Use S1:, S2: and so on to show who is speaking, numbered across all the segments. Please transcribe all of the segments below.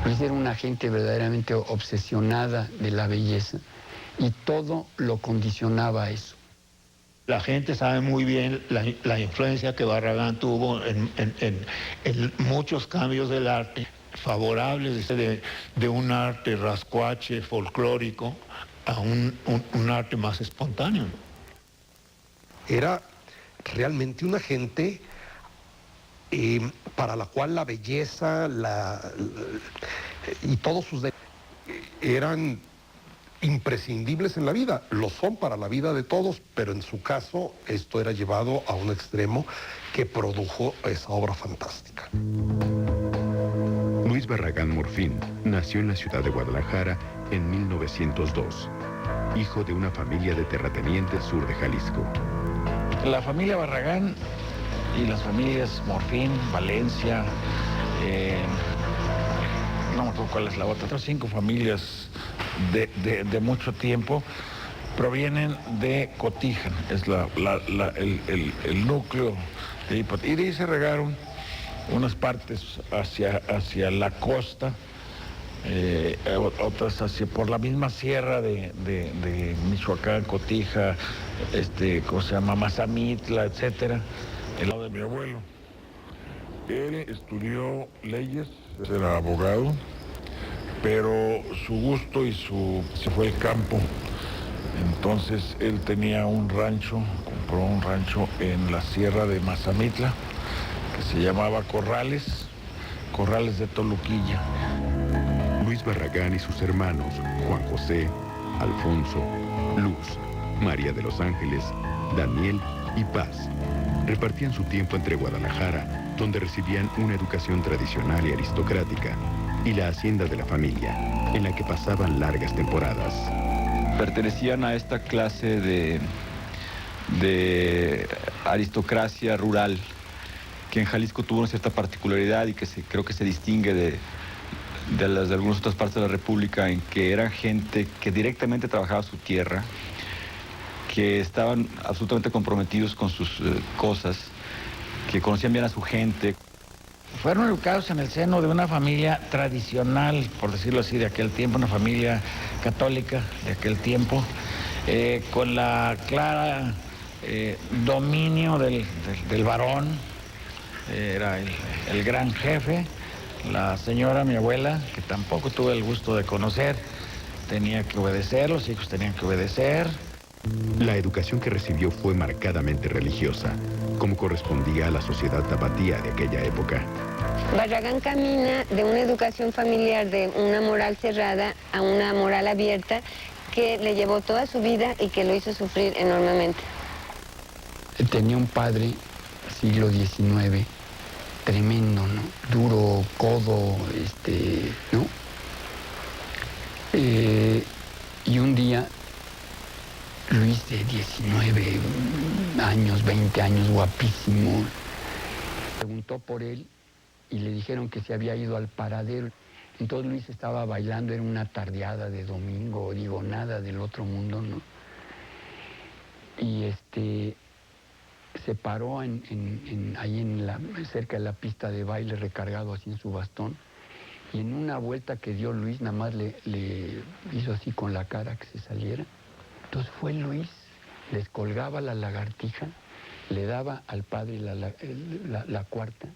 S1: Luis era una gente verdaderamente obsesionada de la belleza y todo lo condicionaba a eso.
S2: La gente sabe muy bien la influencia que Barragán tuvo en muchos cambios del arte, favorables de un arte rascuache, folclórico, a un arte más espontáneo.
S3: Era realmente una gente para la cual la belleza y todos sus eran imprescindibles en la vida, lo son para la vida de todos, pero en su caso esto era llevado a un extremo que produjo esa obra fantástica.
S4: Luis Barragán Morfín nació en la ciudad de Guadalajara en 1902, hijo de una familia de terratenientes sur de Jalisco.
S5: La familia Barragán y las familias Morfín, Valencia, no me acuerdo cuál es la otra, otras 5 familias de mucho tiempo provienen de Cotija, es el núcleo de Ipatí. Y de ahí se regaron unas partes hacia la costa, otras por la misma sierra de Michoacán, Cotija, ¿cómo se llama? Mazamitla, etcétera, el lado de mi abuelo. Él estudió leyes, era abogado, pero su gusto se fue al campo. Entonces él tenía un rancho, compró un rancho en la sierra de Mazamitla, que se llamaba Corrales de Toluquilla.
S4: Luis Barragán y sus hermanos, Juan José, Alfonso, Luz, María de los Ángeles, Daniel y Paz, repartían su tiempo entre Guadalajara, donde recibían una educación tradicional y aristocrática, y la hacienda de la familia, en la que pasaban largas temporadas.
S6: Pertenecían a esta clase de aristocracia rural, que en Jalisco tuvo una cierta particularidad y que creo que se distingue de algunas otras partes de la República, en que eran gente que directamente trabajaba su tierra, que estaban absolutamente comprometidos con sus cosas, que conocían bien a su gente.
S5: Fueron educados en el seno de una familia tradicional, por decirlo así, de aquel tiempo, una familia católica de aquel tiempo, con la clara dominio del varón, era el gran jefe. La señora, mi abuela, que tampoco tuve el gusto de conocer, tenía que obedecer, los hijos tenían que obedecer.
S4: La educación que recibió fue marcadamente religiosa, como correspondía a la sociedad tapatía de aquella época.
S7: Barragán camina de una educación familiar, de una moral cerrada a una moral abierta, que le llevó toda su vida y que lo hizo sufrir enormemente.
S1: Tenía un padre, siglo XIX, tremendo, ¿no? Duro, codo, ¿no? Y un día, Luis de 19 años, 20 años, guapísimo, preguntó por él y le dijeron que se había ido al paradero. Entonces Luis estaba bailando, era una tardeada de domingo, digo, nada del otro mundo, ¿no? Y se paró ahí cerca de la pista de baile, recargado así en su bastón, y en una vuelta que dio Luis, nada más le hizo así con la cara que se saliera. Entonces fue Luis, les colgaba la lagartija, le daba al padre la cuarta,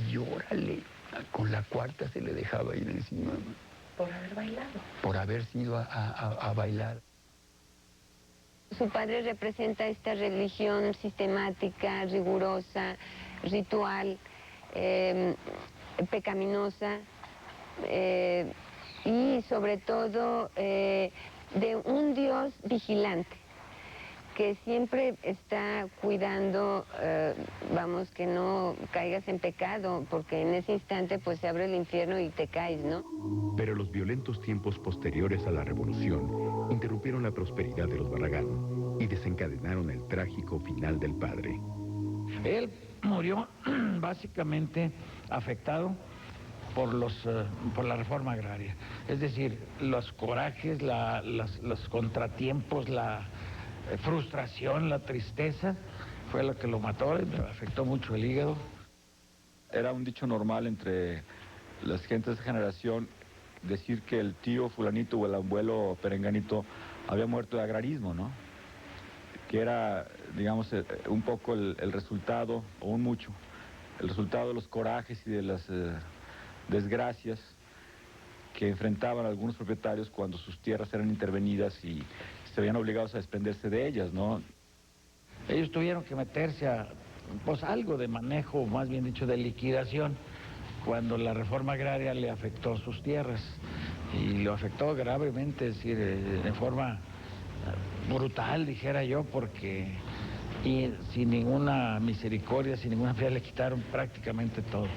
S1: y órale, con la cuarta se le dejaba ir encima.
S8: ¿Por haber bailado?
S1: Por haber sido a bailar.
S7: Su padre representa esta religión sistemática, rigurosa, ritual, pecaminosa, y sobre todo de un Dios vigilante, que siempre está cuidando, que no caigas en pecado, porque en ese instante pues se abre el infierno y te caes, ¿no?
S4: Pero los violentos tiempos posteriores a la revolución interrumpieron la prosperidad de los Barragán y desencadenaron el trágico final del padre.
S5: Él murió básicamente afectado por la reforma agraria. Es decir, los corajes, los contratiempos, la frustración, la tristeza, fue lo que lo mató y me afectó mucho el hígado.
S6: Era un dicho normal entre las gentes de esa generación decir que el tío fulanito o el abuelo perenganito había muerto de agrarismo, ¿no? Que era, digamos, un poco el resultado, o un mucho, el resultado de los corajes y de las desgracias que enfrentaban algunos propietarios cuando sus tierras eran intervenidas y se veían obligados a desprenderse de ellas, ¿no?
S5: Ellos tuvieron que meterse a, pues, algo de manejo, más bien dicho, de liquidación, cuando la reforma agraria le afectó sus tierras, y lo afectó gravemente, es decir, de forma brutal, dijera yo, porque y sin ninguna misericordia, sin ninguna piedad, le quitaron prácticamente todo.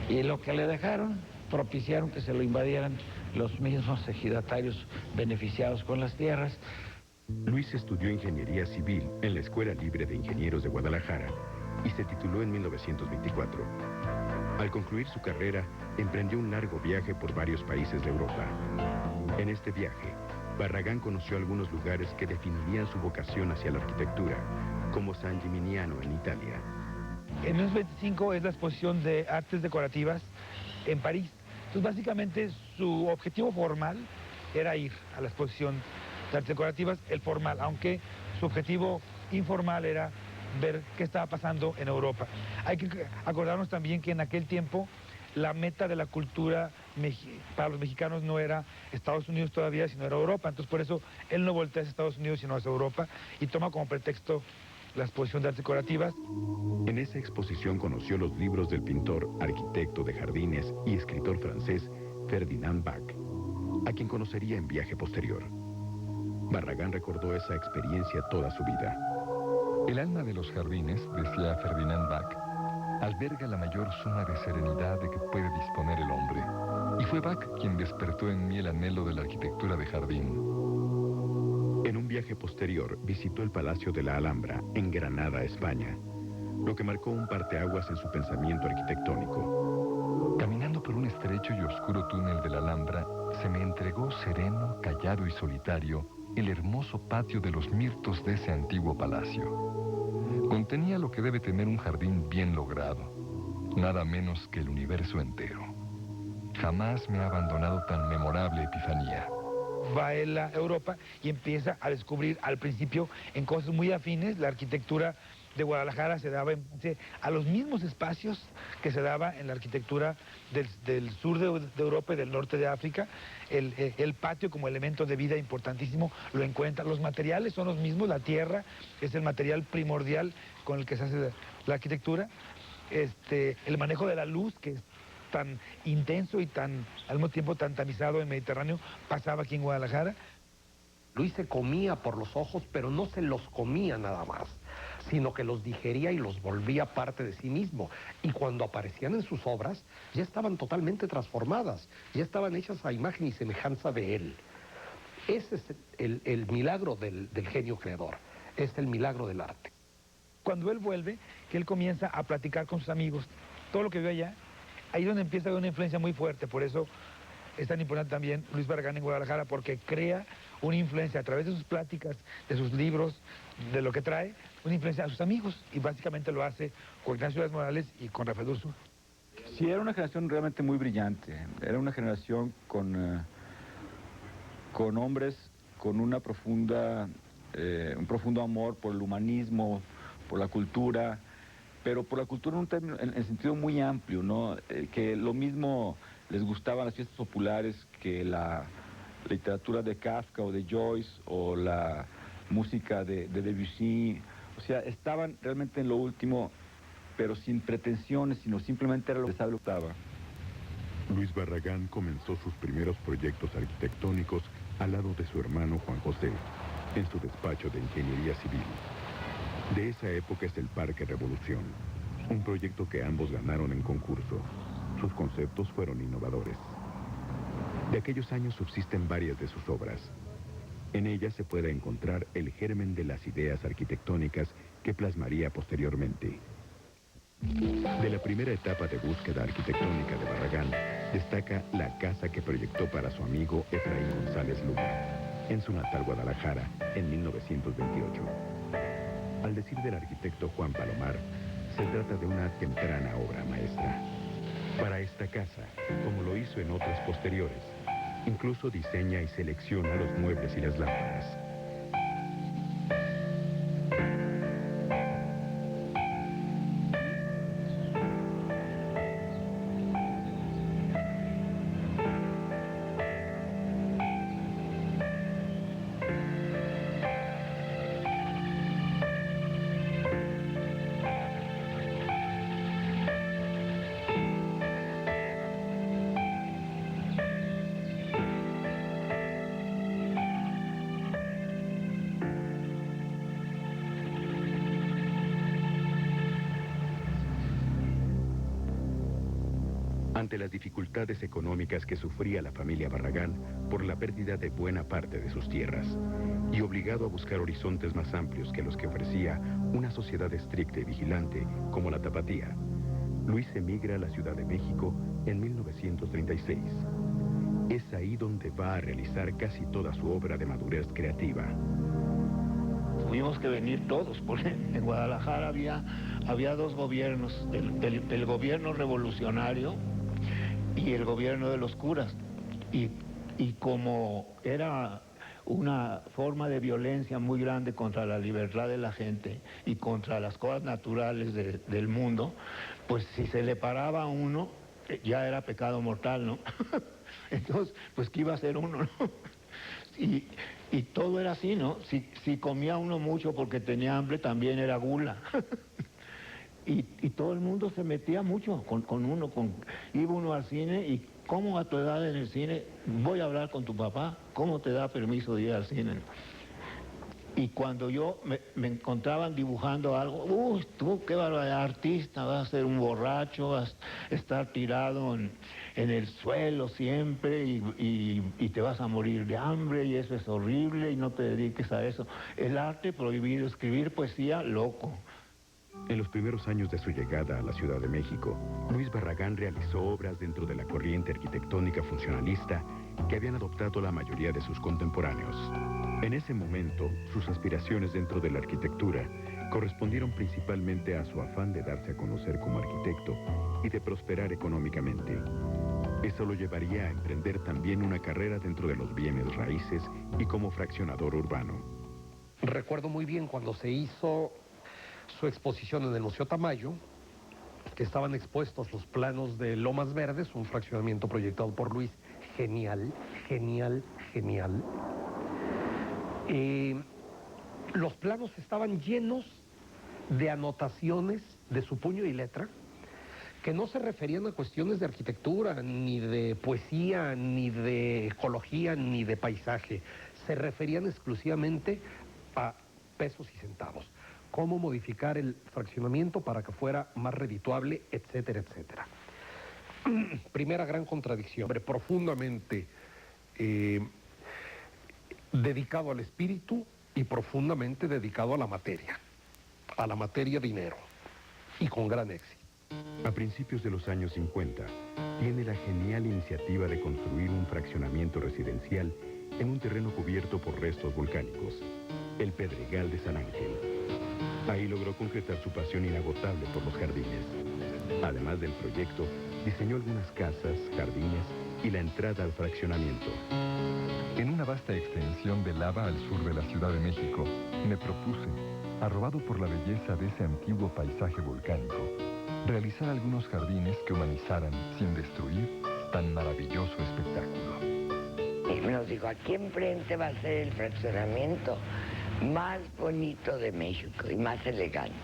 S5: Y lo que le dejaron, propiciaron que se lo invadieran los mismos ejidatarios beneficiados con las tierras.
S4: Luis estudió Ingeniería Civil en la Escuela Libre de Ingenieros de Guadalajara y se tituló en 1924. Al concluir su carrera, emprendió un largo viaje por varios países de Europa. En este viaje, Barragán conoció algunos lugares que definirían su vocación hacia la arquitectura, como San Gimignano en Italia.
S8: En 1925 es la exposición de artes decorativas en París. Entonces, básicamente, su objetivo formal era ir a la exposición de artes decorativas, el formal, aunque su objetivo informal era ver qué estaba pasando en Europa. Hay que acordarnos también que en aquel tiempo la meta de la cultura para los mexicanos no era Estados Unidos todavía, sino era Europa. Entonces, por eso él no voltea hacia Estados Unidos, sino hacia Europa, y toma como pretexto la exposición de artes decorativas.
S4: En esa exposición conoció los libros del pintor, arquitecto de jardines y escritor francés Ferdinand Bach, a quien conocería en viaje posterior. Barragán recordó esa experiencia toda su vida.
S9: El alma de los jardines, decía Ferdinand Bach, alberga la mayor suma de serenidad de que puede disponer el hombre. Y fue Bach quien despertó en mí el anhelo de la arquitectura de jardín.
S4: En un viaje posterior visitó el Palacio de la Alhambra, en Granada, España, lo que marcó un parteaguas en su pensamiento arquitectónico.
S9: Caminando por un estrecho y oscuro túnel de la Alhambra, se me entregó sereno, callado y solitario el hermoso patio de los mirtos de ese antiguo palacio. Contenía lo que debe tener un jardín bien logrado, nada menos que el universo entero. Jamás me ha abandonado tan memorable epifanía.
S8: Va él a Europa y empieza a descubrir al principio en cosas muy afines. La arquitectura de Guadalajara se daba a los mismos espacios que se daba en la arquitectura del sur de Europa y del norte de África. El patio como elemento de vida importantísimo lo encuentra. Los materiales son los mismos, la tierra es el material primordial con el que se hace la arquitectura. El manejo de la luz, que es tan intenso y tan al mismo tiempo tan tamizado en el Mediterráneo, pasaba aquí en Guadalajara.
S3: Luis se comía por los ojos, pero no se los comía nada más, sino que los digería y los volvía parte de sí mismo. Y cuando aparecían en sus obras, ya estaban totalmente transformadas, ya estaban hechas a imagen y semejanza de él. Ese es el milagro del genio creador, es el milagro del arte.
S8: Cuando él vuelve, que él comienza a platicar con sus amigos, todo lo que vio allá, ahí es donde empieza a haber una influencia muy fuerte. Por eso es tan importante también Luis Barragán en Guadalajara, porque crea una influencia a través de sus pláticas, de sus libros, de lo que trae, una influencia a sus amigos, y básicamente lo hace con Ignacio Díaz Morales y con Rafael Durso.
S6: Sí, era una generación realmente muy brillante. Era una generación con hombres con una un profundo amor por el humanismo, por la cultura, pero por la cultura en sentido muy amplio, ¿no? Que lo mismo les gustaban las fiestas populares que la literatura de Kafka o de Joyce o la música de Debussy. O sea, estaban realmente en lo último, pero sin pretensiones, sino simplemente era lo que les gustaba.
S4: Luis Barragán comenzó sus primeros proyectos arquitectónicos al lado de su hermano Juan José, en su despacho de Ingeniería Civil. De esa época es el Parque Revolución, un proyecto que ambos ganaron en concurso. Sus conceptos fueron innovadores. De aquellos años subsisten varias de sus obras. En ellas se puede encontrar el germen de las ideas arquitectónicas que plasmaría posteriormente. De la primera etapa de búsqueda arquitectónica de Barragán, destaca la casa que proyectó para su amigo Efraín González Luna, en su natal Guadalajara, en 1928. Al decir del arquitecto Juan Palomar, se trata de una temprana obra maestra. Para esta casa, como lo hizo en otras posteriores, incluso diseña y selecciona los muebles y las lámparas. Ante las dificultades económicas que sufría la familia Barragán por la pérdida de buena parte de sus tierras, y obligado a buscar horizontes más amplios que los que ofrecía una sociedad estricta y vigilante como la Tapatía, Luis emigra a la Ciudad de México en 1936. Es ahí donde va a realizar casi toda su obra de madurez creativa.
S2: Tuvimos que venir todos, porque en Guadalajara había dos gobiernos, el gobierno revolucionario y el gobierno de los curas. Y como era una forma de violencia muy grande contra la libertad de la gente y contra las cosas naturales del mundo, pues si se le paraba a uno, ya era pecado mortal, ¿no? Entonces, pues ¿qué iba a hacer uno, no? Y todo era así, ¿no? Si comía uno mucho porque tenía hambre, también era gula. Y todo el mundo se metía mucho con uno. Iba uno al cine y, ¿cómo a tu edad en el cine? Voy a hablar con tu papá. ¿Cómo te da permiso de ir al cine? Y cuando yo me encontraban dibujando algo, uy, tú qué barbaridad, artista, vas a ser un borracho, vas a estar tirado en el suelo siempre y te vas a morir de hambre y eso es horrible y no te dediques a eso. El arte prohibido, escribir poesía, loco.
S4: En los primeros años de su llegada a la Ciudad de México, Luis Barragán realizó obras dentro de la corriente arquitectónica funcionalista que habían adoptado la mayoría de sus contemporáneos. En ese momento, sus aspiraciones dentro de la arquitectura correspondieron principalmente a su afán de darse a conocer como arquitecto y de prosperar económicamente. Eso lo llevaría a emprender también una carrera dentro de los bienes raíces y como fraccionador urbano.
S3: Recuerdo muy bien cuando se hizo su exposición en el Museo Tamayo, que estaban expuestos los planos de Lomas Verdes, un fraccionamiento proyectado por Luis, genial, genial, genial. Los planos estaban llenos de anotaciones de su puño y letra que no se referían a cuestiones de arquitectura, ni de poesía, ni de ecología, ni de paisaje. Se referían exclusivamente a pesos y centavos. Cómo modificar el fraccionamiento para que fuera más redituable, etcétera, etcétera. Primera gran contradicción, profundamente dedicado al espíritu y profundamente dedicado a la materia dinero, y con gran éxito.
S4: A principios de los años 50, tiene la genial iniciativa de construir un fraccionamiento residencial en un terreno cubierto por restos volcánicos, el Pedregal de San Ángel. Ahí logró concretar su pasión inagotable por los jardines. Además del proyecto, diseñó algunas casas, jardines y la entrada al fraccionamiento.
S9: En una vasta extensión de lava al sur de la Ciudad de México, me propuse, arrobado por la belleza de ese antiguo paisaje volcánico, realizar algunos jardines que humanizaran, sin destruir, tan maravilloso espectáculo.
S10: Y nos dijo, aquí enfrente va a ser el fraccionamiento más bonito de México y más elegante.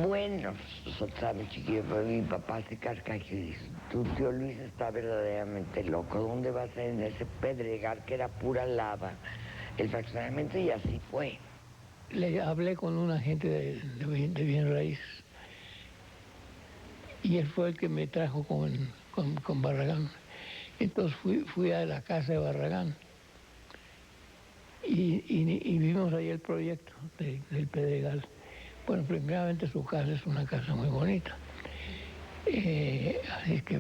S10: Bueno, nosotros estábamos chiquillos, pero mi papá se carcajeó y dice, tu tío Luis está verdaderamente loco, ¿dónde va a ser en ese pedregal que era pura lava el fraccionamiento? Y así fue.
S11: Le hablé con un agente de bien raíz y él fue el que me trajo con Barragán. Entonces fui a la casa de Barragán y vimos ahí el proyecto del Pedregal. Bueno, primeramente su casa es una casa muy bonita, así que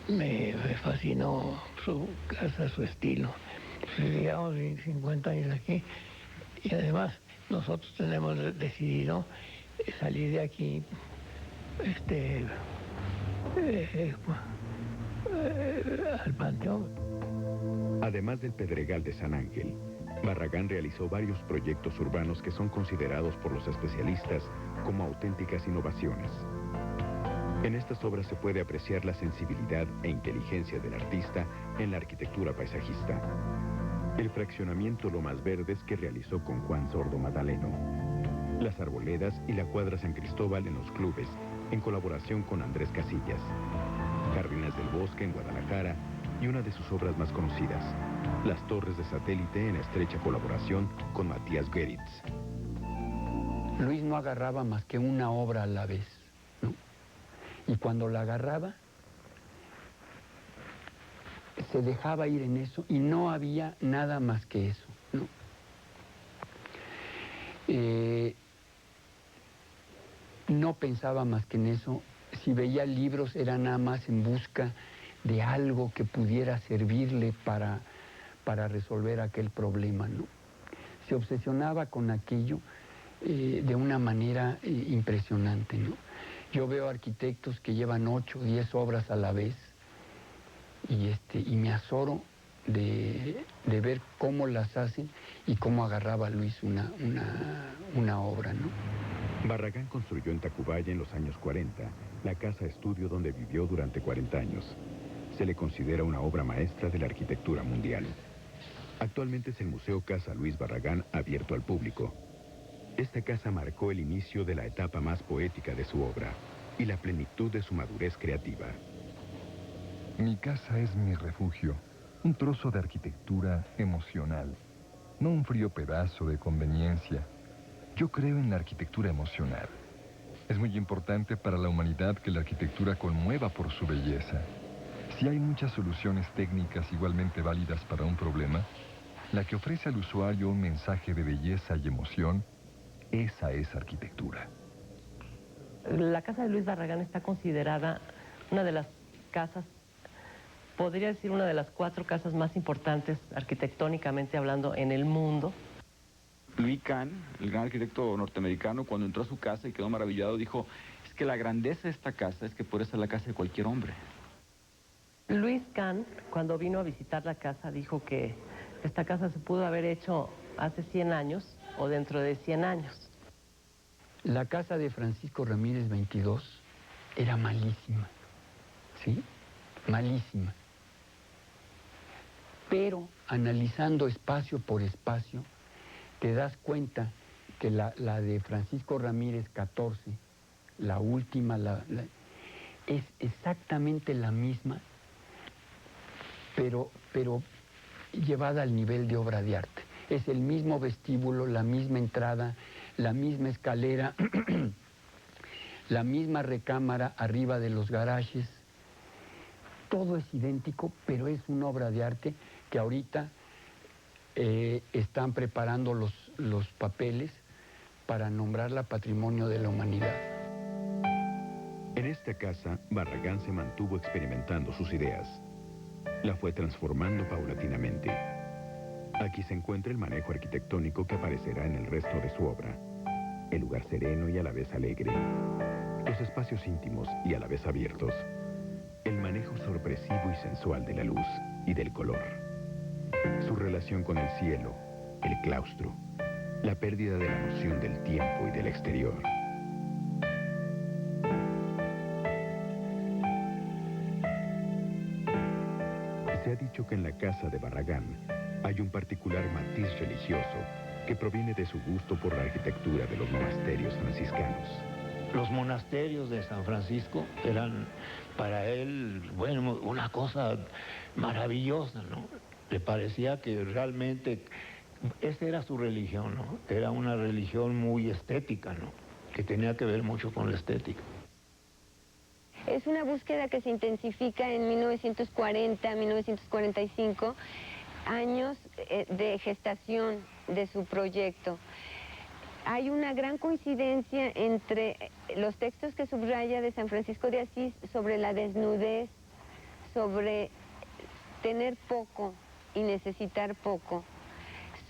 S11: me fascinó su casa, su estilo. Llevamos 50 años aquí y además nosotros tenemos decidido salir de aquí al panteón.
S4: Además del Pedregal de San Ángel, Barragán realizó varios proyectos urbanos que son considerados por los especialistas como auténticas innovaciones. En estas obras se puede apreciar la sensibilidad e inteligencia del artista en la arquitectura paisajista. El fraccionamiento Lomas Verdes que realizó con Juan Sordo Madaleno, las Arboledas y la Cuadra San Cristóbal en los clubes, en colaboración con Andrés Casillas, Jardines del Bosque en Guadalajara y una de sus obras más conocidas, las Torres de Satélite en estrecha colaboración con Matías Geritz.
S1: Luis no agarraba más que una obra a la vez, ¿no? Y cuando la agarraba, se dejaba ir en eso y no había nada más que eso, ¿no? No pensaba más que en eso. Si veía libros era nada más en busca de algo que pudiera servirle para resolver aquel problema, ¿no? Se obsesionaba con aquello de una manera impresionante, ¿no? Yo veo arquitectos que llevan 8 o 10 obras a la vez y me azoro de ver cómo las hacen y cómo agarraba Luis una obra, ¿no?
S4: Barragán construyó en Tacubaya en los años 40 la casa estudio donde vivió durante 40 años. Se le considera una obra maestra de la arquitectura mundial. Actualmente es el Museo Casa Luis Barragán abierto al público. Esta casa marcó el inicio de la etapa más poética de su obra y la plenitud de su madurez creativa.
S9: Mi casa es mi refugio, un trozo de arquitectura emocional, no un frío pedazo de conveniencia. Yo creo en la arquitectura emocional. Es muy importante para la humanidad que la arquitectura conmueva por su belleza. Si hay muchas soluciones técnicas igualmente válidas para un problema, la que ofrece al usuario un mensaje de belleza y emoción, esa es arquitectura.
S12: La casa de Luis Barragán está considerada una de las casas, podría decir una de las 4 casas más importantes arquitectónicamente hablando en el mundo.
S6: Louis Kahn, el gran arquitecto norteamericano, cuando entró a su casa y quedó maravillado, dijo, es que la grandeza de esta casa es que puede ser la casa de cualquier hombre.
S12: Louis Kahn, cuando vino a visitar la casa, dijo que esta casa se pudo haber hecho hace 100 años o dentro de 100 años.
S1: La casa de Francisco Ramírez 22 era malísima, ¿sí? Malísima. Pero analizando espacio por espacio, te das cuenta que la de Francisco Ramírez 14, la última, es exactamente la misma, pero llevada al nivel de obra de arte. Es el mismo vestíbulo, la misma entrada, la misma escalera, la misma recámara arriba de los garajes. Todo es idéntico, pero es una obra de arte que ahorita están preparando los papeles para nombrarla Patrimonio de la Humanidad.
S4: En esta casa, Barragán se mantuvo experimentando sus ideas. La fue transformando paulatinamente. Aquí se encuentra el manejo arquitectónico que aparecerá en el resto de su obra. El lugar sereno y a la vez alegre. Los espacios íntimos y a la vez abiertos. El manejo sorpresivo y sensual de la luz y del color. Su relación con el cielo, el claustro, la pérdida de la noción del tiempo y del exterior. Se ha dicho que en la casa de Barragán hay un particular matiz religioso que proviene de su gusto por la arquitectura de los monasterios franciscanos.
S2: Los monasterios de San Francisco eran para él, bueno, una cosa maravillosa, ¿no? Le parecía que realmente esa era su religión, ¿no? Era una religión muy estética, ¿no? Que tenía que ver mucho con la estética.
S7: Es una búsqueda que se intensifica en 1940, 1945, años de gestación de su proyecto. Hay una gran coincidencia entre los textos que subraya de San Francisco de Asís sobre la desnudez, sobre tener poco y necesitar poco,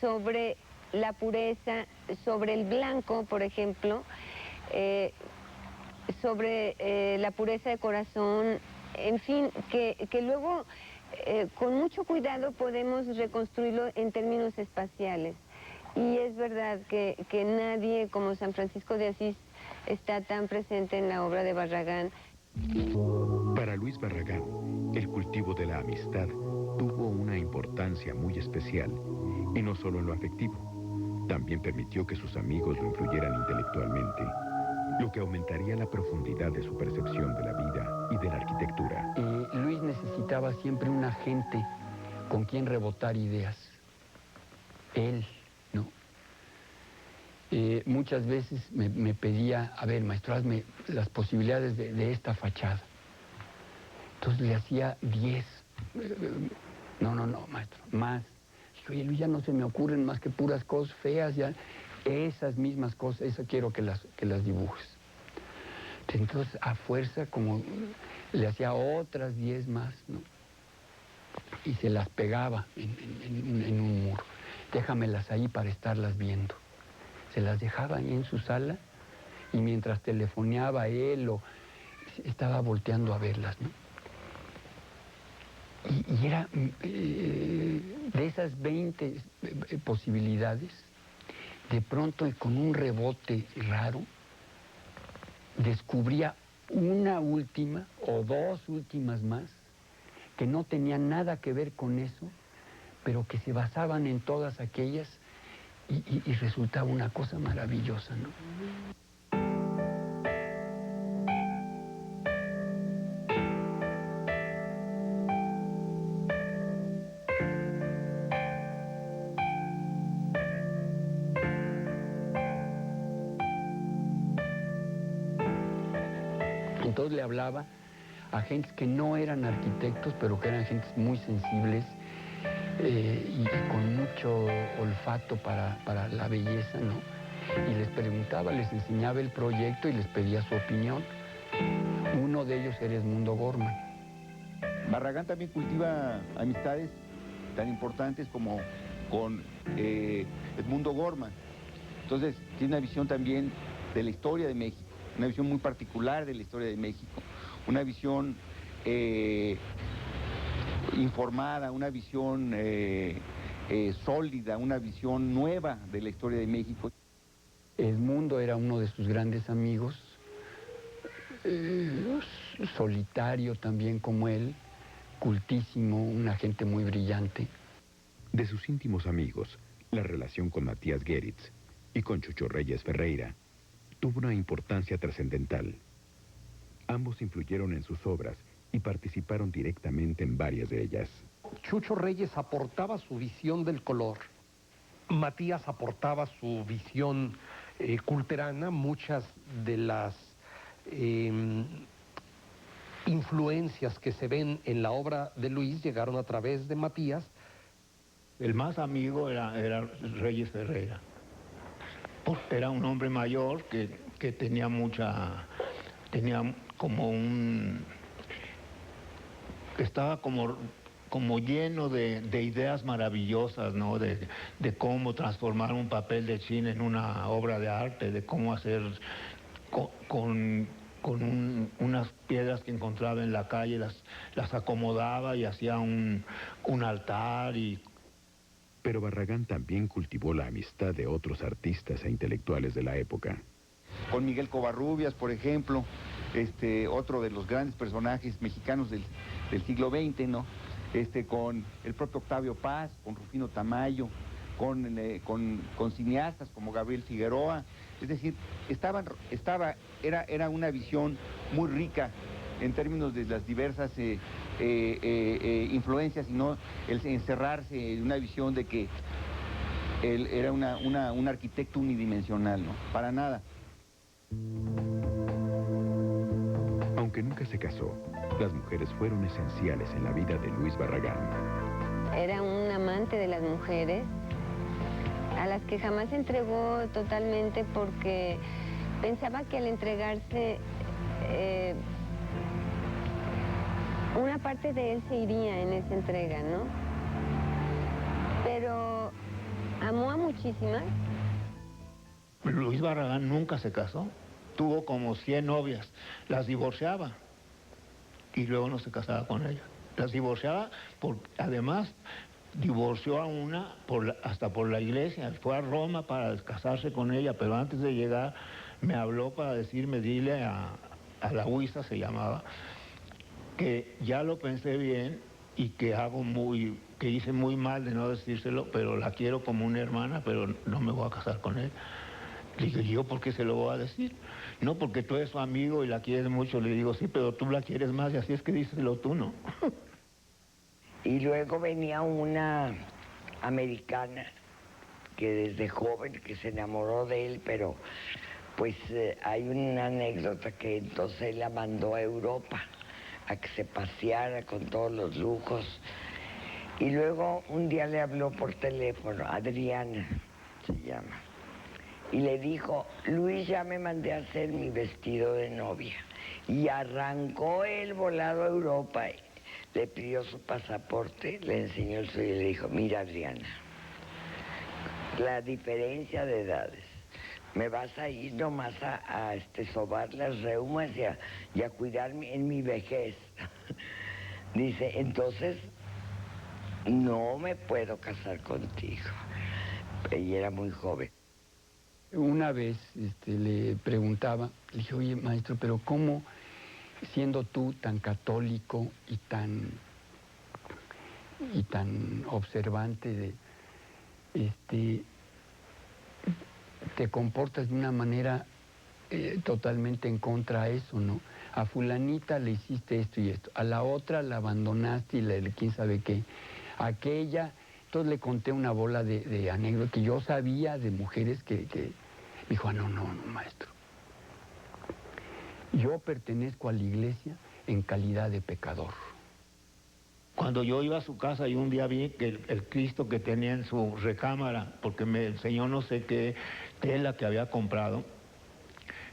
S7: sobre la pureza, sobre el blanco, por ejemplo, sobre la pureza de corazón en fin, que luego con mucho cuidado podemos reconstruirlo en términos espaciales. Y es verdad que nadie como San Francisco de Asís está tan presente en la obra de Barragán.
S4: Para Luis Barragán, el cultivo de la amistad tuvo una importancia muy especial, y no solo en lo afectivo, también permitió que sus amigos lo influyeran intelectualmente, lo que aumentaría la profundidad de su percepción de la vida y de la arquitectura.
S1: Luis necesitaba siempre una gente con quien rebotar ideas. Él, ¿no? Muchas veces me pedía, a ver, maestro, hazme las posibilidades de esta fachada. Entonces le hacía 10. No, maestro, más. Dije, oye, Luis, ya no se me ocurren más que puras cosas feas, ya. Esas mismas cosas, eso quiero que las dibujes. Entonces, a fuerza, como le hacía otras 10 más, ¿no? Y se las pegaba en un muro. Déjamelas ahí para estarlas viendo. Se las dejaba ahí en su sala y mientras telefoneaba él o estaba volteando a verlas, ¿no? Y era de esas 20 posibilidades, de pronto con un rebote raro, descubría una última o 2 últimas más que no tenían nada que ver con eso, pero que se basaban en todas aquellas y resultaba una cosa maravillosa, ¿no? Entonces le hablaba a gentes que no eran arquitectos, pero que eran gentes muy sensibles y con mucho olfato para la belleza, ¿no? Y les preguntaba, les enseñaba el proyecto y les pedía su opinión. Uno de ellos era Edmundo Gorman.
S13: Barragán también cultiva amistades tan importantes como con Edmundo Gorman. Entonces, tiene una visión también de la historia de México, una visión muy particular de la historia de México, una visión informada, una visión sólida, una visión nueva de la historia de México.
S1: Edmundo era uno de sus grandes amigos, solitario también como él, cultísimo, una gente muy brillante.
S4: De sus íntimos amigos, la relación con Matías Geritz y con Chucho Reyes Ferreira tuvo una importancia trascendental. Ambos influyeron en sus obras y participaron directamente en varias de ellas.
S3: Chucho Reyes aportaba su visión del color, Matías aportaba su visión culterana. Muchas de las influencias que se ven en la obra de Luis llegaron a través de Matías.
S2: El más amigo era Reyes Ferreira. Era un hombre mayor que tenía como estaba como lleno de ideas maravillosas, ¿no? De cómo transformar un papel de China en una obra de arte, de cómo hacer con unas piedras que encontraba en la calle, las acomodaba y hacía un altar.
S4: Pero Barragán también cultivó la amistad de otros artistas e intelectuales de la época.
S13: Con Miguel Covarrubias, por ejemplo, otro de los grandes personajes mexicanos del siglo XX, ¿no? Con el propio Octavio Paz, con Rufino Tamayo, con cineastas como Gabriel Figueroa. Es decir, era una visión muy rica en términos de las diversas influencias, sino el encerrarse en una visión de que él era un arquitecto unidimensional, ¿no? Para nada.
S4: Aunque nunca se casó, las mujeres fueron esenciales en la vida de Luis Barragán.
S7: Era un amante de las mujeres, a las que jamás entregó totalmente porque pensaba que al entregarse una parte de él se iría en esa entrega, ¿no? Pero amó a muchísimas.
S2: Luis Barragán nunca se casó. Tuvo como 100 novias, las divorciaba. y luego no se casaba con ella. Las divorciaba, además divorció a una hasta por la iglesia. Fue a Roma para casarse con ella, pero antes de llegar me habló para decirme, dile a la Huiza, se llamaba, que ya lo pensé bien y que hice muy mal de no decírselo, pero la quiero como una hermana, pero no me voy a casar con él. Le digo, ¿yo por qué se lo voy a decir? No, porque tú eres su amigo y la quieres mucho. Le digo, sí, pero tú la quieres más y así es que díselo tú, ¿no?
S10: Y luego venía una americana que desde joven que se enamoró de él, pero pues hay una anécdota que entonces él la mandó a Europa a que se paseara con todos los lujos. Y luego un día le habló por teléfono, Adriana se llama, y le dijo, Luis, ya me mandé a hacer mi vestido de novia. Y arrancó él volado a Europa, le pidió su pasaporte, le enseñó el suyo y le dijo, mira, Adriana, la diferencia de edades, me vas a ir nomás a sobar las reumas y a cuidarme en mi vejez. Dice, entonces no me puedo casar contigo. Ella era muy joven.
S1: Una vez le preguntaba, le dije, oye, maestro, pero ¿cómo, siendo tú tan católico y tan observante te comportas de una manera totalmente en contra a eso, ¿no? A fulanita le hiciste esto y esto, a la otra la abandonaste y quién sabe qué, a aquella... Entonces le conté una bola de anécdotas que yo sabía de mujeres que me dijo, no, maestro. Yo pertenezco a la iglesia en calidad de pecador.
S2: Cuando yo iba a su casa y un día vi que el Cristo que tenía en su recámara, porque me enseñó no sé qué tela que había comprado,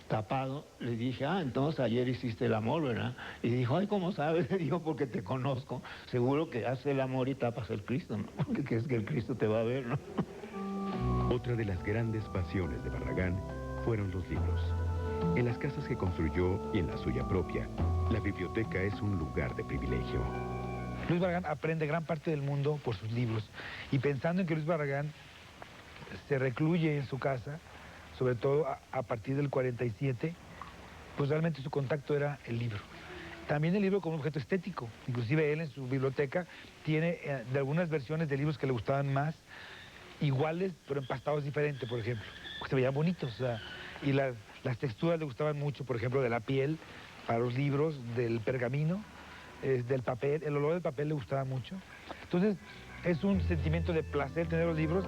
S2: tapado, le dije, entonces ayer hiciste el amor, ¿verdad? Y dijo, ay, ¿cómo sabes? Le digo, porque te conozco. Seguro que haces el amor y tapas el Cristo, ¿no? Porque es que el Cristo te va a ver, ¿no?
S4: Otra de las grandes pasiones de Barragán fueron los libros. En las casas que construyó y en la suya propia, la biblioteca es un lugar de privilegio.
S8: Luis Barragán aprende gran parte del mundo por sus libros. Y pensando en que Luis Barragán se recluye en su casa, sobre todo a partir del 47, pues realmente su contacto era el libro. También el libro como objeto estético. Inclusive él en su biblioteca tiene de algunas versiones de libros que le gustaban más, iguales, pero empastados diferentes, por ejemplo. Pues se veían bonitos, o sea, y las texturas le gustaban mucho, por ejemplo, de la piel, para los libros, del pergamino, del papel, el olor del papel le gustaba mucho. Entonces, es un sentimiento de placer tener los libros.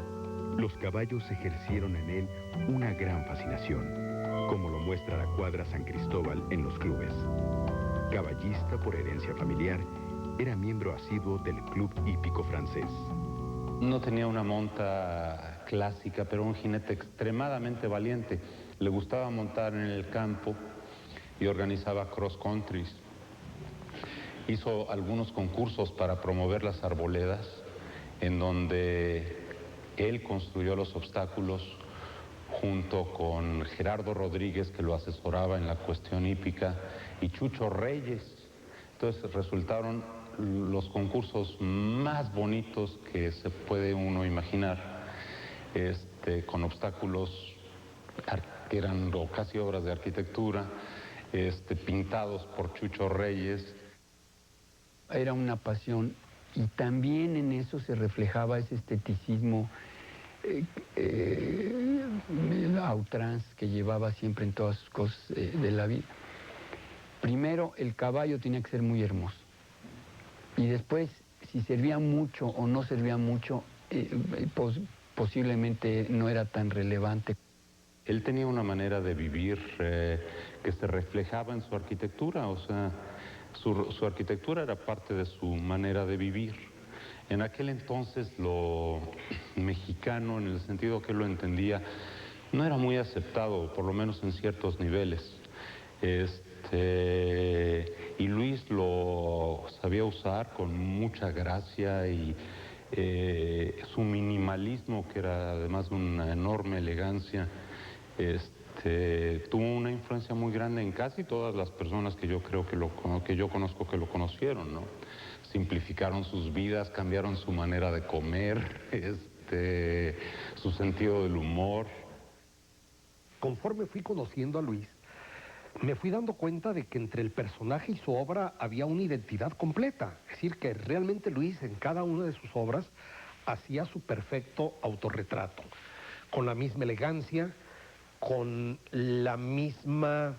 S4: Los caballos ejercieron en él una gran fascinación, como lo muestra la cuadra San Cristóbal en los clubes. Caballista por herencia familiar, era miembro asiduo del Club Hípico Francés.
S14: No tenía una monta clásica, pero un jinete extremadamente valiente. Le gustaba montar en el campo y organizaba cross countries. Hizo algunos concursos para promover las arboledas, en donde él construyó los obstáculos junto con Gerardo Rodríguez, que lo asesoraba en la cuestión hípica, y Chucho Reyes. Entonces resultaron los concursos más bonitos que se puede uno imaginar, con obstáculos que eran casi obras de arquitectura, pintados por Chucho Reyes.
S1: Era una pasión y también en eso se reflejaba ese esteticismo a outrance que llevaba siempre en todas sus cosas de la vida. Primero, el caballo tenía que ser muy hermoso. Y después, si servía mucho o no servía mucho, posiblemente no era tan relevante.
S14: Él tenía una manera de vivir que se reflejaba en su arquitectura, o sea, su arquitectura era parte de su manera de vivir. En aquel entonces lo mexicano, en el sentido que lo entendía, no era muy aceptado, por lo menos en ciertos niveles. Y Luis lo sabía usar con mucha gracia y su minimalismo, que era además de una enorme elegancia, tuvo una influencia muy grande en casi todas las personas que yo creo que yo conozco que lo conocieron, ¿no? Simplificaron sus vidas, cambiaron su manera de comer, su sentido del humor.
S3: Conforme fui conociendo a Luis, me fui dando cuenta de que entre el personaje y su obra había una identidad completa. Es decir, que realmente Luis en cada una de sus obras hacía su perfecto autorretrato, con la misma elegancia, con la misma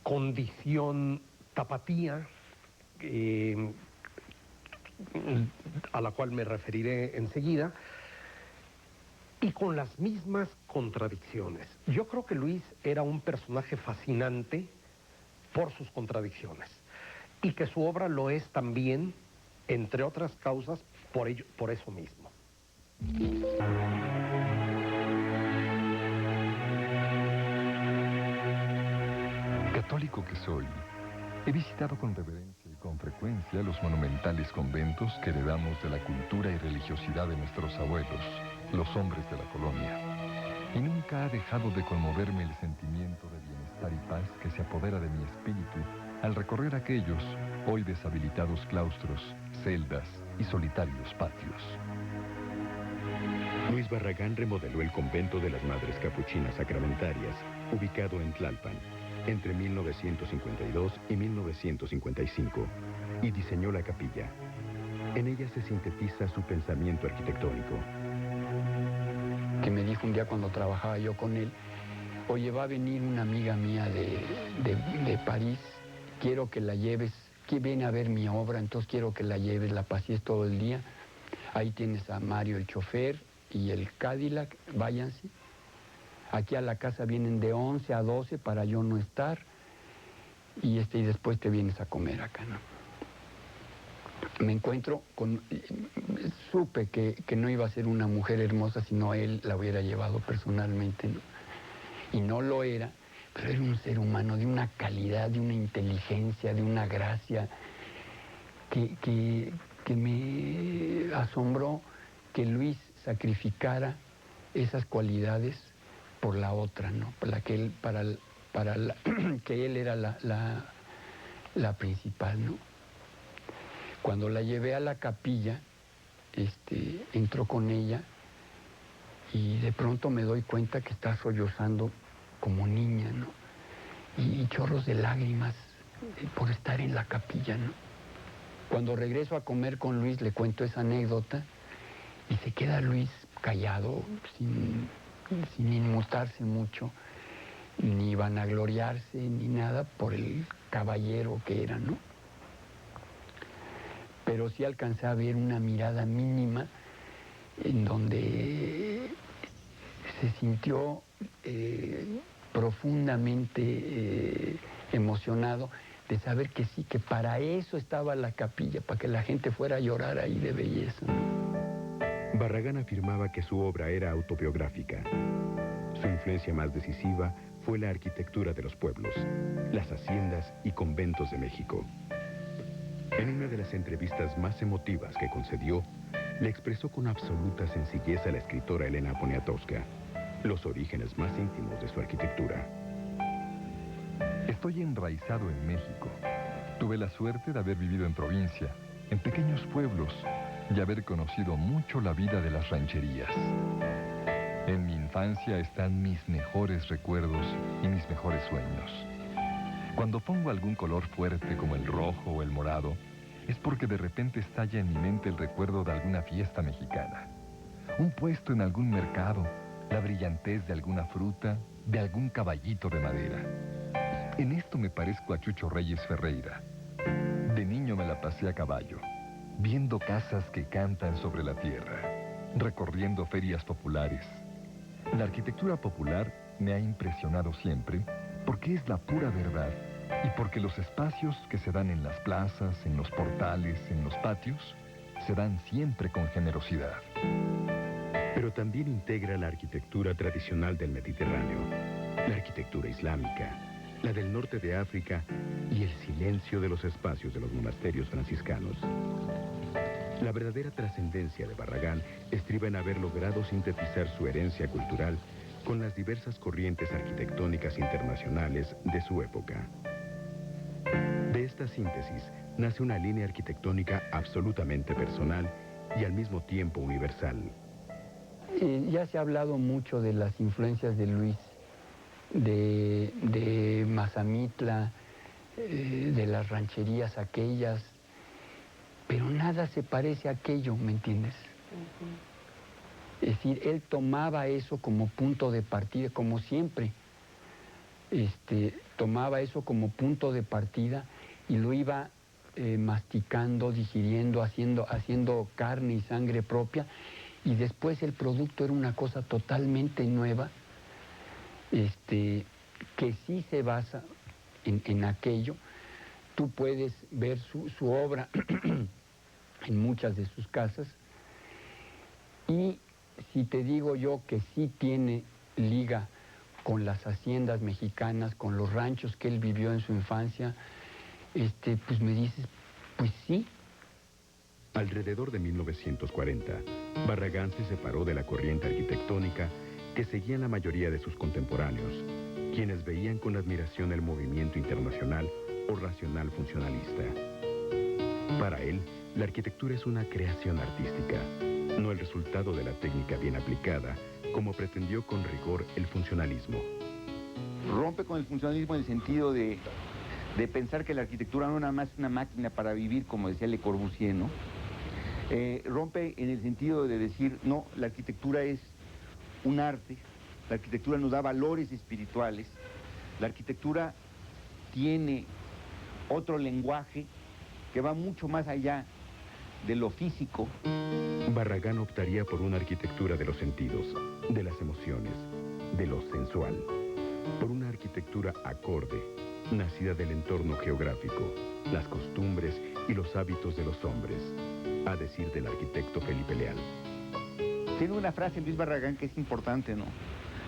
S3: condición tapatía, a la cual me referiré enseguida, y con las mismas contradicciones. Yo creo que Luis era un personaje fascinante por sus contradicciones, y que su obra lo es también, entre otras causas, por eso mismo.
S9: Católico que soy, he visitado con reverencia y con frecuencia los monumentales conventos que heredamos de la cultura y religiosidad de nuestros abuelos, los hombres de la colonia. Y nunca ha dejado de conmoverme el sentimiento de bienestar y paz que se apodera de mi espíritu al recorrer aquellos, hoy deshabilitados claustros, celdas y solitarios patios.
S4: Luis Barragán remodeló el convento de las Madres Capuchinas Sacramentarias, ubicado en Tlalpan, entre 1952 y 1955, y diseñó la capilla. En ella se sintetiza su pensamiento arquitectónico.
S1: Que me dijo un día cuando trabajaba yo con él, oye, va a venir una amiga mía de París, quiero que la lleves, que viene a ver mi obra, entonces quiero que la lleves, la pasees todo el día. Ahí tienes a Mario el chofer y el Cadillac, váyanse. Aquí a la casa vienen de 11 a 12 para yo no estar, y después te vienes a comer acá, ¿no? Me encuentro con... Supe que no iba a ser una mujer hermosa, sino él la hubiera llevado personalmente, ¿no? Y no lo era, pero era un ser humano de una calidad, de una inteligencia, de una gracia, que me asombró que Luis sacrificara esas cualidades por la otra, ¿no? Que él era la principal, ¿no? Cuando la llevé a la capilla, entró con ella y de pronto me doy cuenta que está sollozando como niña, ¿no? Y chorros de lágrimas por estar en la capilla, ¿no? Cuando regreso a comer con Luis le cuento esa anécdota y se queda Luis callado, sin inmutarse mucho, ni vanagloriarse, ni nada, por el caballero que era, ¿no? Pero sí alcancé a ver una mirada mínima en donde se sintió profundamente emocionado de saber que sí, que para eso estaba la capilla, para que la gente fuera a llorar ahí de belleza, ¿no?
S4: Barragán afirmaba que su obra era autobiográfica. Su influencia más decisiva fue la arquitectura de los pueblos, las haciendas y conventos de México. En una de las entrevistas más emotivas que concedió, le expresó con absoluta sencillez a la escritora Elena Poniatowska los orígenes más íntimos de su arquitectura.
S9: Estoy enraizado en México. Tuve la suerte de haber vivido en provincia, en pequeños pueblos, y haber conocido mucho la vida de las rancherías. En mi infancia están mis mejores recuerdos y mis mejores sueños. Cuando pongo algún color fuerte como el rojo o el morado, es porque de repente estalla en mi mente el recuerdo de alguna fiesta mexicana. Un puesto en algún mercado, la brillantez de alguna fruta, de algún caballito de madera. En esto me parezco a Chucho Reyes Ferreira. De niño me la pasé a caballo, viendo casas que cantan sobre la tierra, recorriendo ferias populares. La arquitectura popular me ha impresionado siempre porque es la pura verdad y porque los espacios que se dan en las plazas, en los portales, en los patios, se dan siempre con generosidad.
S4: Pero también integra la arquitectura tradicional del Mediterráneo, la arquitectura islámica, la del norte de África y el silencio de los espacios de los monasterios franciscanos. La verdadera trascendencia de Barragán estriba en haber logrado sintetizar su herencia cultural con las diversas corrientes arquitectónicas internacionales de su época. De esta síntesis nace una línea arquitectónica absolutamente personal y al mismo tiempo universal.
S1: Ya se ha hablado mucho de las influencias de Luis, de Mazamitla, de las rancherías aquellas, pero nada se parece a aquello, ¿me entiendes? Es decir, él tomaba eso como punto de partida, como siempre. Tomaba eso como punto de partida y lo iba masticando, digiriendo, haciendo carne y sangre propia, y después el producto era una cosa totalmente nueva, que sí se basa en aquello. Tú puedes ver su obra en muchas de sus casas, y si te digo yo que sí tiene liga con las haciendas mexicanas, con los ranchos que él vivió en su infancia, pues me dices, pues sí.
S4: Alrededor de 1940, Barragán se separó de la corriente arquitectónica que seguían la mayoría de sus contemporáneos, quienes veían con admiración el movimiento internacional o racional funcionalista. Para él, la arquitectura es una creación artística, no el resultado de la técnica bien aplicada, como pretendió con rigor el funcionalismo.
S13: Rompe con el funcionalismo en el sentido de pensar que la arquitectura no nada más es una máquina para vivir, como decía Le Corbusier, ¿no? Rompe en el sentido de decir, no, la arquitectura es un arte, la arquitectura nos da valores espirituales, la arquitectura tiene otro lenguaje que va mucho más allá de lo físico.
S4: Barragán optaría por una arquitectura de los sentidos, de las emociones, de lo sensual, por una arquitectura acorde, nacida del entorno geográfico, las costumbres y los hábitos de los hombres, a decir del arquitecto Felipe Leal.
S13: Tiene una frase en Luis Barragán que es importante, ¿no?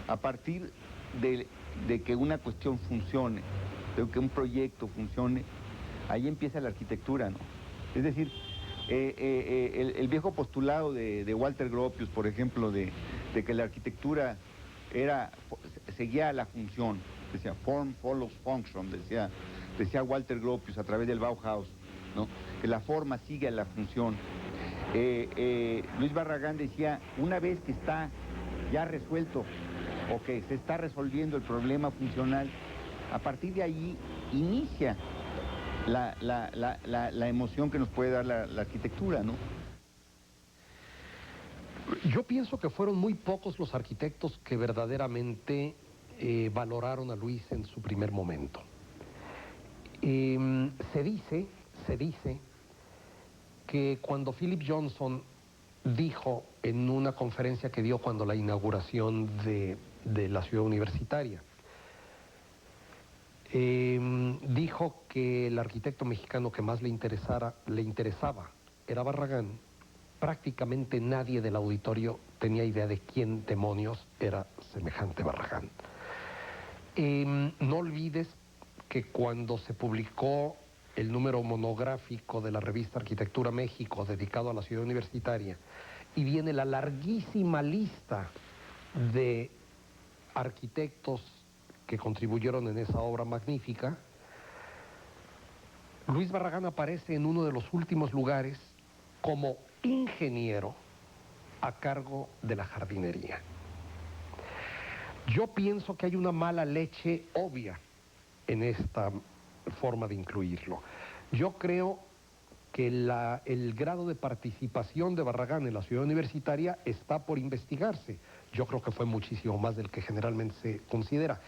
S13: A partir de que una cuestión funcione, de que un proyecto funcione, ahí empieza la arquitectura, ¿no? Es decir, el viejo postulado de Walter Gropius, por ejemplo, de que la arquitectura seguía la función, decía form follows function, decía Walter Gropius a través del Bauhaus, ¿no? Que la forma sigue a la función. Luis Barragán decía, una vez que está ya resuelto o que se está resolviendo el problema funcional, a partir de ahí inicia la emoción que nos puede dar la arquitectura, ¿no?
S3: Yo pienso que fueron muy pocos los arquitectos que verdaderamente valoraron a Luis en su primer momento. Se dice que cuando Philip Johnson dijo en una conferencia que dio cuando la inauguración de la ciudad universitaria, dijo que el arquitecto mexicano que más le interesaba era Barragán, prácticamente nadie del auditorio tenía idea de quién demonios era semejante Barragán. No olvides que cuando se publicó el número monográfico de la revista Arquitectura México dedicado a la ciudad universitaria, y viene la larguísima lista de arquitectos que contribuyeron en esa obra magnífica, Luis Barragán aparece en uno de los últimos lugares como ingeniero a cargo de la jardinería. Yo pienso que hay una mala leche obvia en esta forma de incluirlo. Yo creo que el grado de participación de Barragán en la ciudad universitaria está por investigarse. Yo creo que fue muchísimo más del que generalmente se considera,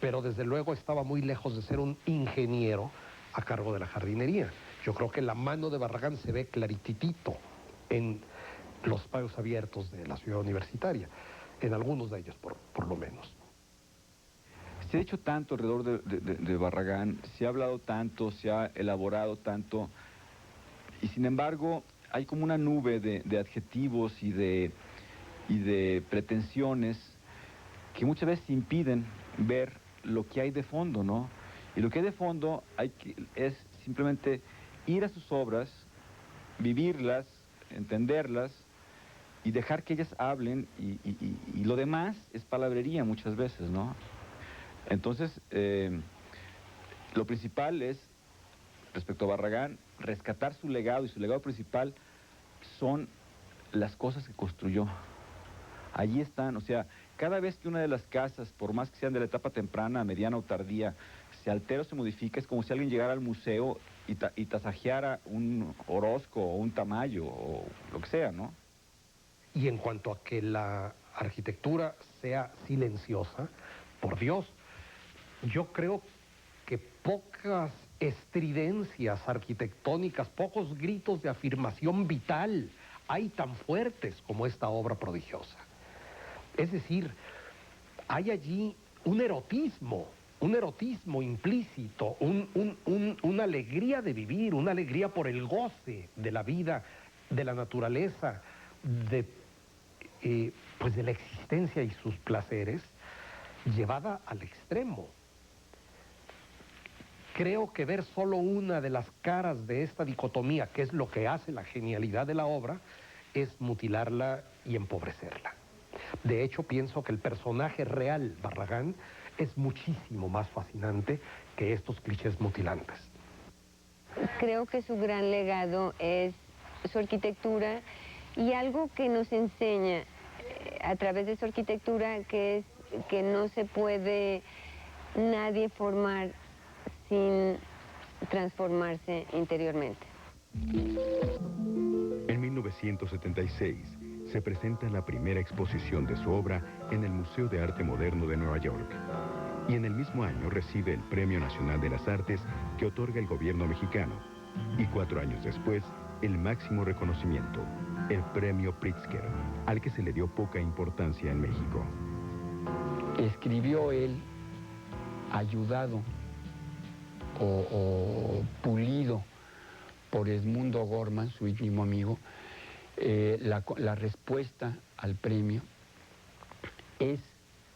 S3: pero desde luego estaba muy lejos de ser un ingeniero a cargo de la jardinería. Yo creo que la mano de Barragán se ve clarititito en los patios abiertos de la ciudad universitaria, en algunos de ellos por lo menos.
S6: Se ha dicho tanto alrededor de Barragán, se ha hablado tanto, se ha elaborado tanto, y sin embargo hay como una nube de adjetivos y de pretensiones que muchas veces impiden ver lo que hay de fondo, ¿no? Y lo que hay de fondo es simplemente ir a sus obras, vivirlas, entenderlas
S15: y dejar que ellas hablen y lo demás es palabrería muchas veces, ¿no? Entonces, lo principal es, respecto a Barragán, rescatar su legado, y su legado principal son las cosas que construyó. Allí están, o sea, cada vez que una de las casas, por más que sean de la etapa temprana, mediana o tardía, se altera o se modifica, es como si alguien llegara al museo y tasajeara un Orozco o un Tamayo o lo que sea, ¿no?
S3: Y en cuanto a que la arquitectura sea silenciosa, por Dios, yo creo que pocas estridencias arquitectónicas, pocos gritos de afirmación vital hay tan fuertes como esta obra prodigiosa. Es decir, hay allí un erotismo implícito, una alegría de vivir, una alegría por el goce de la vida, de la naturaleza, pues de la existencia y sus placeres, llevada al extremo. Creo que ver solo una de las caras de esta dicotomía, que es lo que hace la genialidad de la obra, es mutilarla y empobrecerla. De hecho, pienso que el personaje real, Barragán, es muchísimo más fascinante que estos clichés mutilantes.
S7: Creo que su gran legado es su arquitectura y algo que nos enseña a través de su arquitectura, que es que no se puede nadie formar sin transformarse interiormente.
S4: En 1976 se presenta la primera exposición de su obra en el Museo de Arte Moderno de Nueva York. Y en el mismo año recibe el Premio Nacional de las Artes que otorga el gobierno mexicano. Y 4 años después, el máximo reconocimiento, el Premio Pritzker, al que se le dio poca importancia en México.
S1: Escribió él, ayudado o pulido por Edmundo Gorman, su íntimo amigo, la respuesta al premio es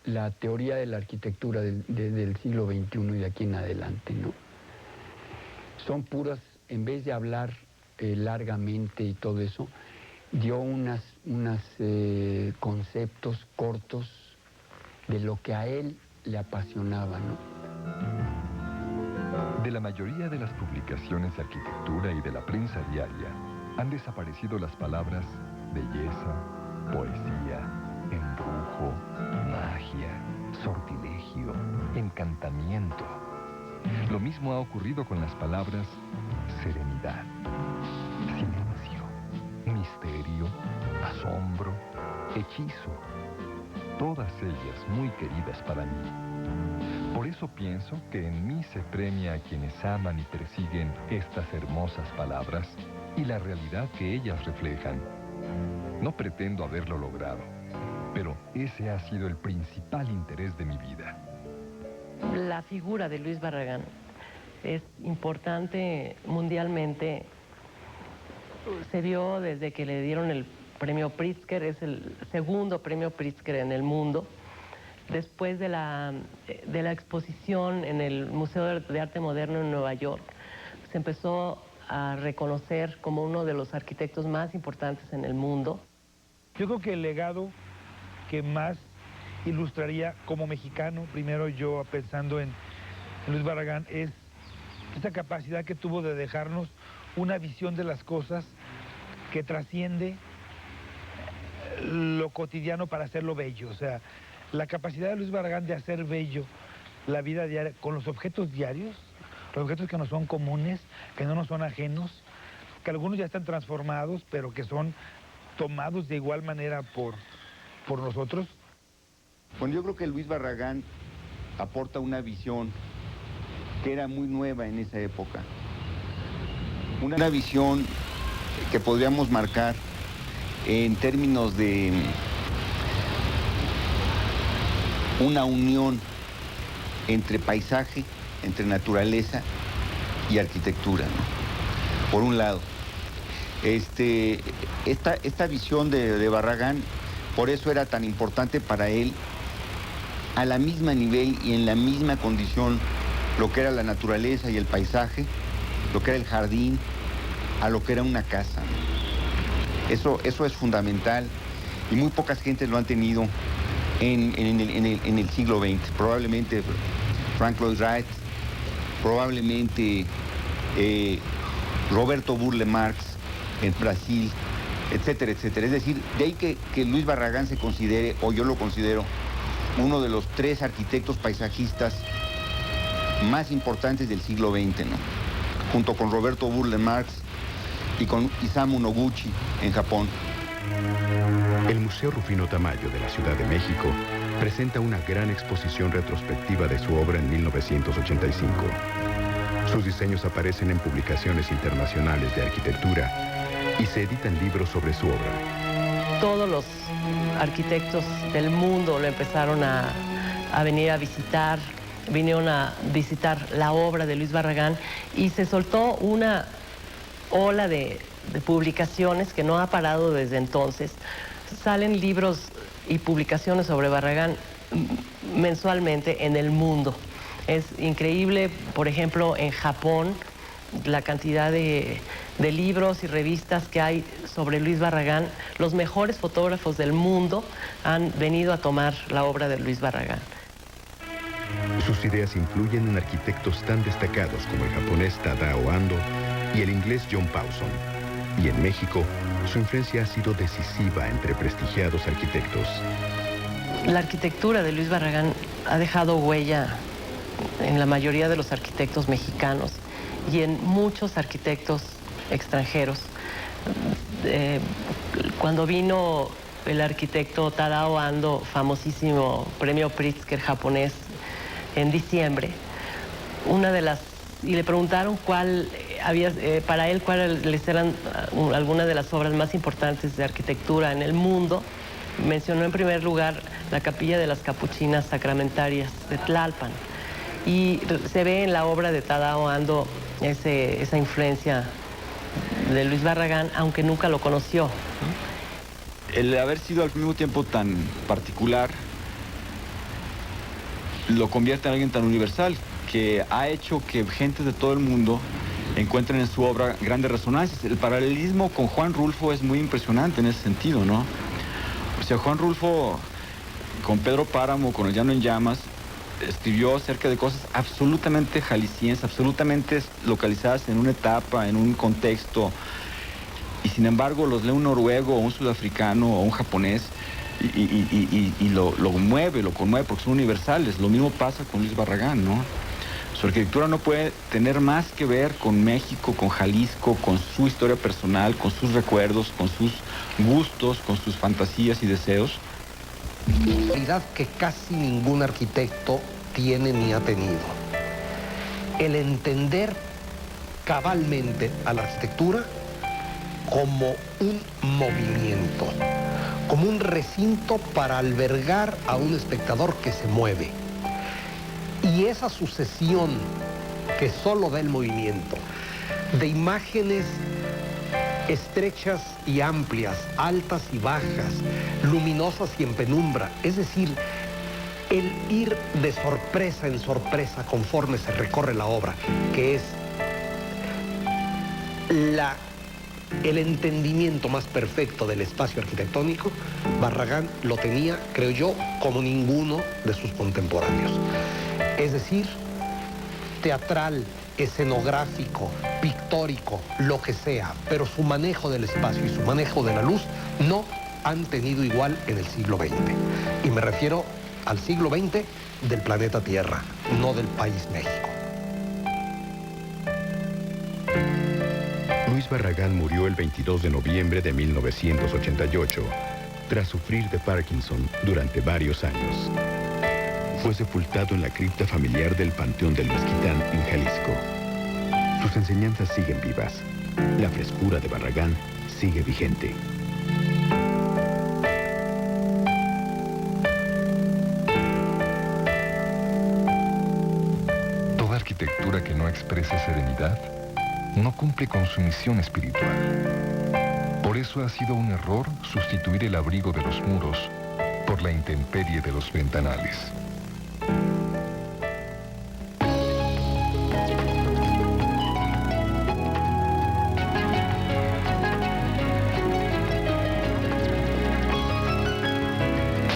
S1: la teoría de la arquitectura del siglo XXI y de aquí en adelante, ¿no? Son puras, en vez de hablar largamente y todo eso, dio unos conceptos cortos de lo que a él le apasionaba, ¿no?
S9: De la mayoría de las publicaciones de arquitectura y de la prensa diaria han desaparecido las palabras belleza, poesía, embrujo, magia, sortilegio, encantamiento. Lo mismo ha ocurrido con las palabras serenidad, silencio, misterio, asombro, hechizo. Todas ellas muy queridas para mí. Por eso pienso que en mí se premia a quienes aman y persiguen estas hermosas palabras y la realidad que ellas reflejan. No pretendo haberlo logrado, pero ese ha sido el principal interés de mi vida.
S12: La figura de Luis Barragán es importante mundialmente. Se vio desde que le dieron el premio Pritzker, es el segundo premio Pritzker en el mundo. Después de la exposición en el Museo de Arte Moderno en Nueva York, se empezó a reconocer como uno de los arquitectos más importantes en el mundo.
S8: Yo creo que el legado que más ilustraría como mexicano, primero yo pensando en Luis Barragán, es esa capacidad que tuvo de dejarnos una visión de las cosas que trasciende lo cotidiano para hacerlo bello. O sea, la capacidad de Luis Barragán de hacer bello la vida diaria con los objetos diarios, los objetos que nos son comunes, que no nos son ajenos, que algunos ya están transformados, pero que son tomados de igual manera por nosotros.
S13: Bueno, yo creo que Luis Barragán aporta una visión que era muy nueva en esa época. Una visión que podríamos marcar en términos de una unión entre paisaje, entre naturaleza y arquitectura, ¿no? Por un lado. Esta visión de Barragán, por eso era tan importante para él, a la misma nivel y en la misma condición, lo que era la naturaleza y el paisaje, lo que era el jardín, a lo que era una casa, ¿no? Eso es fundamental y muy pocas gentes lo han tenido en el siglo XX. Probablemente Frank Lloyd Wright, probablemente Roberto Burle Marx en Brasil, etcétera, etcétera. Es decir, de ahí que Luis Barragán se considere, o yo lo considero, uno de los 3 arquitectos paisajistas más importantes del siglo XX, ¿no? Junto con Roberto Burle Marx y con Isamu Noguchi en Japón.
S4: El Museo Rufino Tamayo de la Ciudad de México presenta una gran exposición retrospectiva de su obra en 1985. Sus diseños aparecen en publicaciones internacionales de arquitectura y se editan libros sobre su obra.
S12: Todos los arquitectos del mundo lo empezaron a venir a visitar, vinieron a visitar la obra de Luis Barragán y se soltó una ola de publicaciones que no ha parado desde entonces. Salen libros y publicaciones sobre Barragán mensualmente en el mundo. Es increíble, por ejemplo, en Japón, la cantidad de libros y revistas que hay sobre Luis Barragán. Los mejores fotógrafos del mundo han venido a tomar la obra de Luis Barragán.
S4: Sus ideas influyen en arquitectos tan destacados como el japonés Tadao Ando y el inglés John Pawson. Y en México, su influencia ha sido decisiva entre prestigiados arquitectos.
S12: La arquitectura de Luis Barragán ha dejado huella en la mayoría de los arquitectos mexicanos y en muchos arquitectos extranjeros. Cuando vino el arquitecto Tadao Ando, famosísimo premio Pritzker japonés, en diciembre, y le preguntaron cuál había, para él, cuáles eran algunas de las obras más importantes de arquitectura en el mundo. Mencionó en primer lugar la Capilla de las Capuchinas Sacramentarias de Tlalpan. Y se ve en la obra de Tadao Ando esa influencia de Luis Barragán, aunque nunca lo conoció.
S15: El haber sido al mismo tiempo tan particular lo convierte en alguien tan universal, que ha hecho que gentes de todo el mundo encuentren en su obra grandes resonancias. El paralelismo con Juan Rulfo es muy impresionante en ese sentido, ¿no? O sea, Juan Rulfo, con Pedro Páramo, con El Llano en Llamas, escribió acerca de cosas absolutamente jaliscienses, absolutamente localizadas en una etapa, en un contexto, y sin embargo los lee un noruego, o un sudafricano, o un japonés, y lo conmueve, porque son universales. Lo mismo pasa con Luis Barragán, ¿no? Su arquitectura no puede tener más que ver con México, con Jalisco, con su historia personal, con sus recuerdos, con sus gustos, con sus fantasías y deseos.
S3: Realidad que casi ningún arquitecto tiene ni ha tenido. El entender cabalmente a la arquitectura como un movimiento, como un recinto para albergar a un espectador que se mueve. Y esa sucesión que solo da el movimiento, de imágenes estrechas y amplias, altas y bajas, luminosas y en penumbra, es decir, el ir de sorpresa en sorpresa conforme se recorre la obra, que es el entendimiento más perfecto del espacio arquitectónico, Barragán lo tenía, creo yo, como ninguno de sus contemporáneos. Es decir, teatral, escenográfico, pictórico, lo que sea, pero su manejo del espacio y su manejo de la luz no han tenido igual en el siglo XX. Y me refiero al siglo XX del planeta Tierra, no del país México.
S4: Luis Barragán murió el 22 de noviembre de 1988, tras sufrir de Parkinson durante varios años. Fue sepultado en la cripta familiar del Panteón del Mezquitán, en Jalisco. Sus enseñanzas siguen vivas. La frescura de Barragán sigue vigente.
S9: Toda arquitectura que no exprese serenidad no cumple con su misión espiritual. Por eso ha sido un error sustituir el abrigo de los muros por la intemperie de los ventanales.